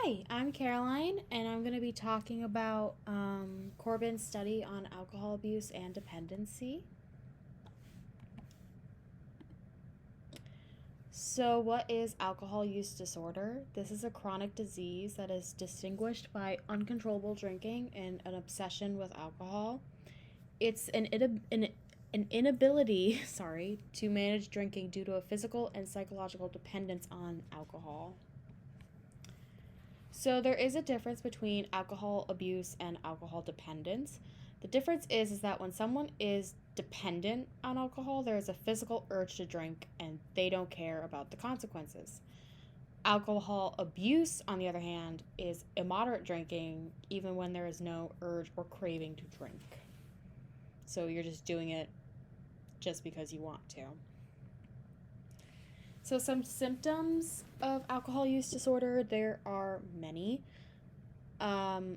Hi, I'm Caroline, and I'm going to be talking about Corbin's study on alcohol abuse and dependency. So, what is alcohol use disorder? This is a chronic disease that is distinguished by uncontrollable drinking and an obsession with alcohol. It's an inability, to manage drinking due to a physical and psychological dependence on alcohol. So there is a difference between alcohol abuse and alcohol dependence. The difference is that when someone is dependent on alcohol, there is a physical urge to drink and they don't care about the consequences. Alcohol abuse, on the other hand, is immoderate drinking even when there is no urge or craving to drink. So you're just doing it just because you want to. So, some symptoms of alcohol use disorder, there are many. Um,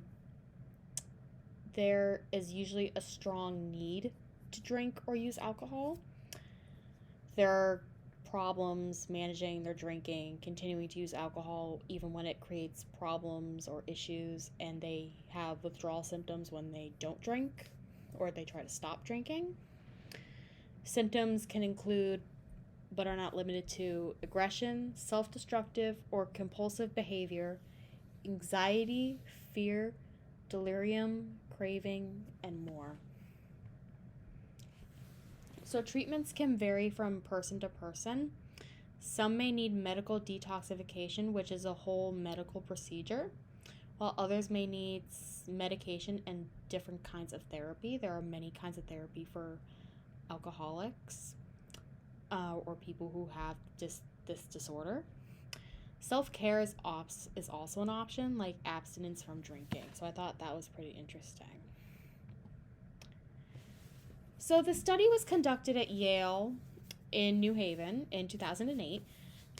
there is usually a strong need to drink or use alcohol. There are problems managing their drinking, continuing to use alcohol even when it creates problems or issues, and they have withdrawal symptoms when they don't drink or they try to stop drinking. Symptoms can include but are not limited to aggression, self destructive or compulsive behavior, anxiety, fear, delirium, craving, and more. So, treatments can vary from person to person. Some may need medical detoxification, which is a whole medical procedure, while others may need medication and different kinds of therapy. There are many kinds of therapy for alcoholics. Or people who have this disorder. Self-care is also an option, like abstinence from drinking. So I thought that was pretty interesting. So the study was conducted at Yale in New Haven in 2008,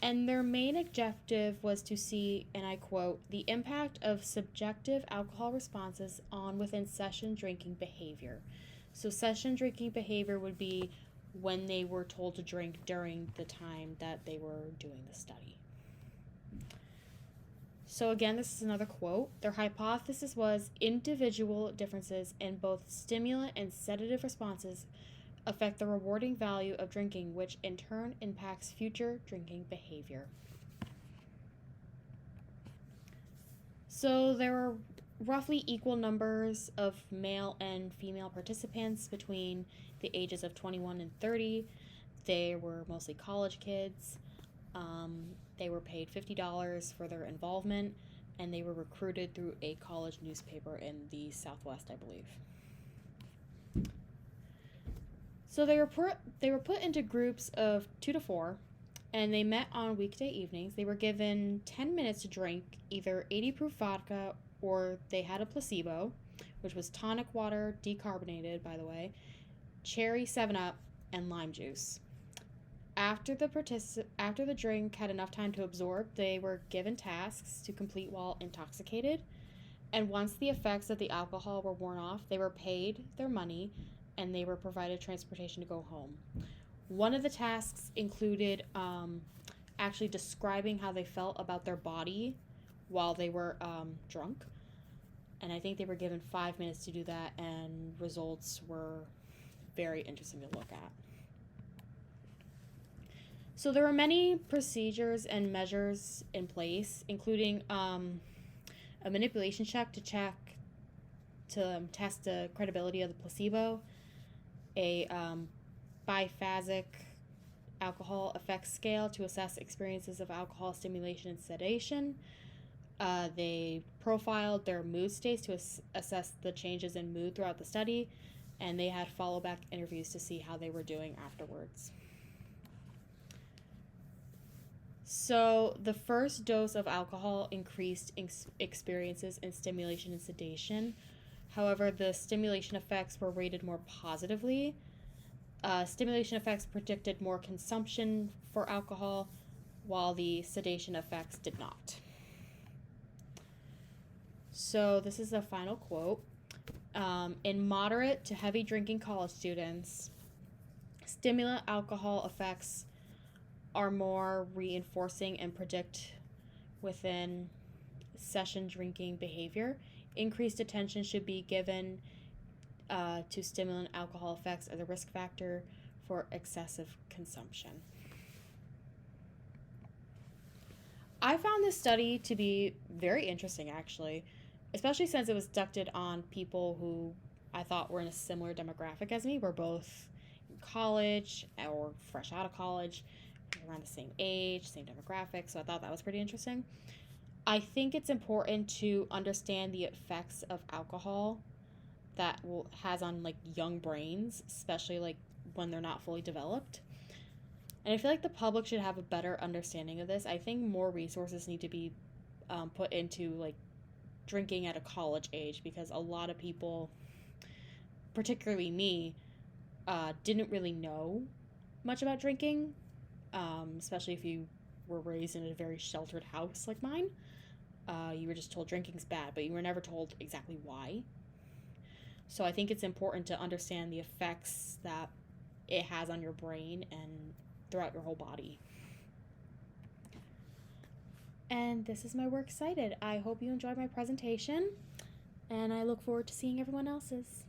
and their main objective was to see, and I quote, the impact of subjective alcohol responses on within session drinking behavior. So session drinking behavior would be when they were told to drink during the time that they were doing the study. So again, this is another quote. Their hypothesis was individual differences in both stimulant and sedative responses affect the rewarding value of drinking, which in turn impacts future drinking behavior. So there were roughly equal numbers of male and female participants between the ages of 21 and 30. They were mostly college kids. They were paid $50 for their involvement, and they were recruited through a college newspaper in the Southwest, I believe. So they were put into groups of 2 to 4, and they met on weekday evenings. They were given 10 minutes to drink either 80 proof vodka or they had a placebo, which was tonic water, decarbonated, by the way, cherry 7-Up, and lime juice. After the drink had enough time to absorb, they were given tasks to complete while intoxicated. And once the effects of the alcohol were worn off, they were paid their money and they were provided transportation to go home. One of the tasks included actually describing how they felt about their body while they were drunk. And I think they were given 5 minutes to do that, and results were very interesting to look at. So there were many procedures and measures in place, including a manipulation check to test the credibility of the placebo, a biphasic alcohol effects scale to assess experiences of alcohol stimulation and sedation. They profiled their mood states to assess the changes in mood throughout the study, and they had follow-back interviews to see how they were doing afterwards. So the first dose of alcohol increased experiences in stimulation and sedation. However, the stimulation effects were rated more positively. Stimulation effects predicted more consumption for alcohol, while the sedation effects did not. So this is the final quote. In moderate to heavy drinking college students, stimulant alcohol effects are more reinforcing and predict within session drinking behavior. Increased attention should be given to stimulant alcohol effects as a risk factor for excessive consumption. I found this study to be very interesting, actually, especially since it was conducted on people who I thought were in a similar demographic as me. We're both in college or fresh out of college, around the same age, same demographic, so I thought that was pretty interesting. I think it's important to understand the effects of alcohol that has on like young brains, especially like when they're not fully developed. And I feel like the public should have a better understanding of this. I think more resources need to be put into like drinking at a college age, because a lot of people, particularly me, didn't really know much about drinking, especially if you were raised in a very sheltered house like mine. You were just told drinking's bad, but you were never told exactly why. So I think it's important to understand the effects that it has on your brain and throughout your whole body. And this is my works cited. I hope you enjoyed my presentation, and I look forward to seeing everyone else's.